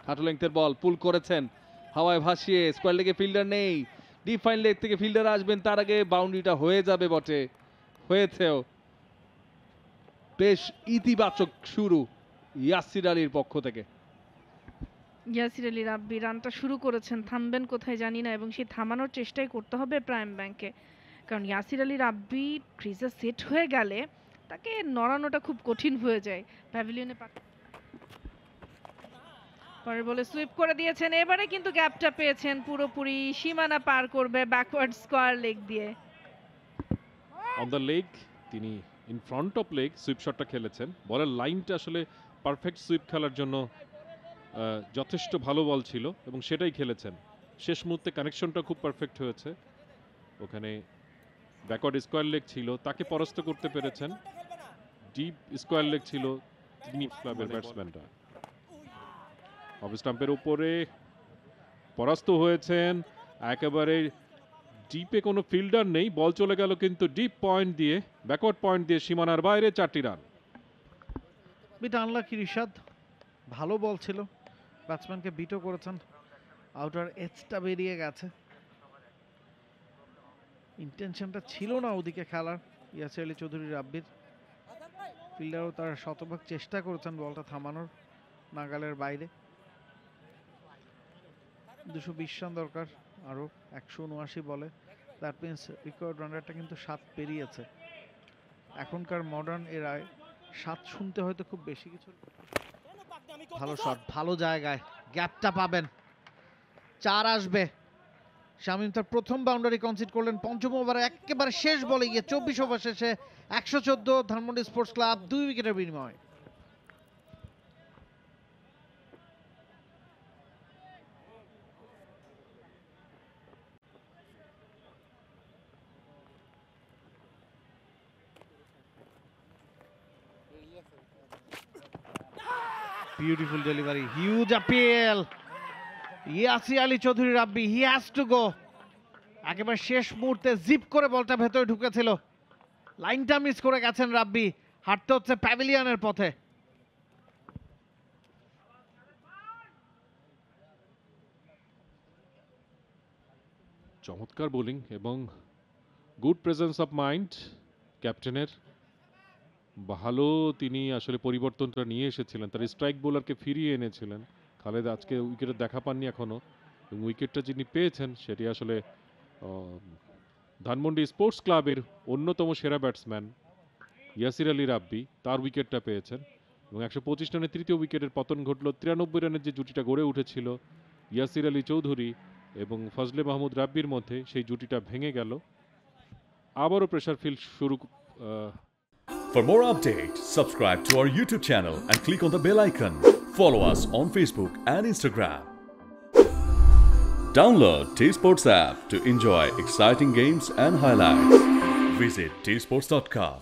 হাঁটু লেংথের বল পুল করেছেন হাওয়ায় ভাসিয়ে, স্কোয়ার লেগে ফিল্ডার নেই, ডিপ ফাইন লেগ থেকে ফিল্ডার আসবেন, তার আগে বাউন্ডারিটা হয়ে যাবে বটে, হয়েছেও। বেশ ইতিবাচক শুরু ইয়াসির আলীর পক্ষ থেকে। ইয়াসির আলী রাব্বি রানটা শুরু করেছেন, থামবেন কোথায় জানি না, এবং সেই থামানোর চেষ্টাই করতে হবে প্রাইম ব্যাংকে, কারণ ইয়াসির আলী রাব্বি ক্রিজে সেট হয়ে গেলে তাকে নড়ানোটা খুব কঠিন হয়ে যায়। প্যাভিলিয়নে পরের বলে সুইপ করে দিয়েছেন, এবারে কিন্তু গ্যাপটা পেয়েছেন, পুরোপুরি সীমানা পার করবে ব্যাকওয়ার্ড স্কোয়ার লেগ দিয়ে। অন দ্য লেগ তিনি in front of leg sweep শটটা খেলেছেন। বলের লাইনটা আসলে পারফেক্ট সুইপ খেলার জন্য যথেষ্ট ভালো বল ছিল এবং সেটাই খেলেছেন। শেষ মুহূর্তে কানেকশনটা খুব পারফেক্ট হয়েছে, ওখানে ব্যাকওয়ার্ড স্কোয়ার লেগ ছিল, তাকে পরাস্ত করতে পেরেছেন। ডিপ স্কোয়ার লেগ ছিল তিনি ক্লাবের ব্যাটসম্যানরা। অফ স্টাম্পের উপরে পরাস্ত হয়েছেন, একেবারে ডিপে কোনো ফিল্ডার নেই, বল চলে গেল কিন্তু ডিপ পয়েন্ট দিয়ে, ব্যাকওয়ার্ড পয়েন্ট দিয়ে সীমানার বাইরে 4টি রান। বিট আনলাকি রিশাদ, ভালো বল ছিল, ব্যাটসম্যানকে বিটও করেছেন, আউটার এজটা বেরিয়ে গেছে, ইন্টেনশনটা ছিল না ওদিকে খেলার ইয়াসির আলী চৌধুরী রাব্বির। ফিল্ডারও তার শতভাগ চেষ্টা করেছেন বলটা থামানোর, নাগালের বাইরে। 220 রান দরকার, আরও 179 বলে, দ্যাট মিনস রিকোয়ার্ড রান রেটটা কিন্তু 7 পেরিয়েছে। এখনকার মডার্ন এরায় 7 শুনতে হয়তো খুব বেশি কিছু। ভালো শট, ভালো জায়গায়, গ্যাপটা পাবেন, 4 আসবে। শামীম তার প্রথম বাউন্ডারি কনসিড করলেন পঞ্চম ওভারে, একেবারে শেষ বলে গিয়ে 24 ওভার শেষে 114 ধানমন্ডি স্পোর্টস ক্লাব 2 উইকেটের বিনিময়। Beautiful delivery, huge appeal, Yasir Ali Chowdhury Rabbi, he has to go. একেবারে শেষ মুহূর্তে জিপ করে বলটা ভেতরে ঢুকেছিল, লাইনটা মিস করে গেছেন রাব্বি, হাঁটতে হচ্ছে প্যাভিলিয়নের পথে। চমৎকার বোলিং এবং গুড প্রেজেন্স অফ মাইন্ড ক্যাপ্টেনের। ভালো তিনি আসলে পরিবর্তনটা নিয়ে এসেছিলেন, তার স্ট্রাইক বোলারকে ফিরিয়ে এনেছিলেন। খালেদ আজকে উইকেটের দেখা পাননি এখনো, এবং উইকেটটা যিনি পেয়েছেন সেটি আসলে ধানমন্ডি স্পোর্টস ক্লাবের অন্যতম সেরা ব্যাটসম্যান ইয়াসির আলী রাব্বি, তার উইকেটটা পেয়েছেন। এবং 125 রানে তৃতীয় উইকেটের পতন ঘটল। 93 রানের যে জুটিটা গড়ে উঠেছিল ইয়াসির আলী চৌধুরী এবং ফজলে মাহমুদ রাব্বির মধ্যে, সেই জুটিটা ভেঙে গেল। আবারও প্রেসার ফিল শুরু। For more updates, subscribe to our YouTube channel and click on the bell icon. Follow us on Facebook and Instagram. Download T-Sports app to enjoy exciting games and highlights. Visit tsports.com.